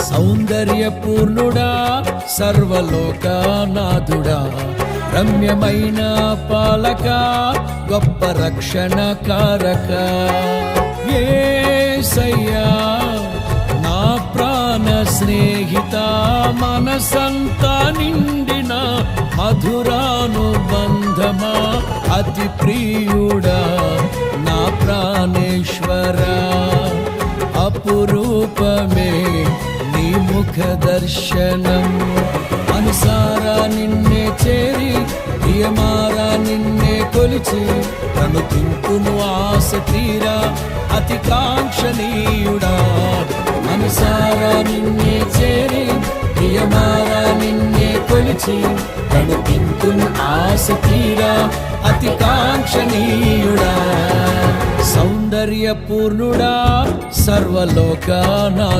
సౌందర్యపూర్ణుడా సర్వలోకనాథుడా, రమ్యమైన పాలక, గొప్ప రక్షణ కారక. యేసయ్యా నా ప్రాణ స్నేహిత, మనసంతా నిండిన మధురానుబంధమా, అతి ప్రియుడా నా ప్రాణేశ్వరా. అపురూపమే నీ ముఖ దర్శనం, మనసారా నిన్నే చేరి ప్రియమారా నిన్నే కొలిచి, తను తింటును ఆశ తీరా అతి కాంక్షణీయుడా. మనసారా నిన్నే చేరి ప్రియమారా నిన్నే కొలిచి, తను తింటును ఆశ తీరా అతి కాంక్షణీయుడా. సౌందర్యపూర్ణుడా సర్వలోకనాథుడా.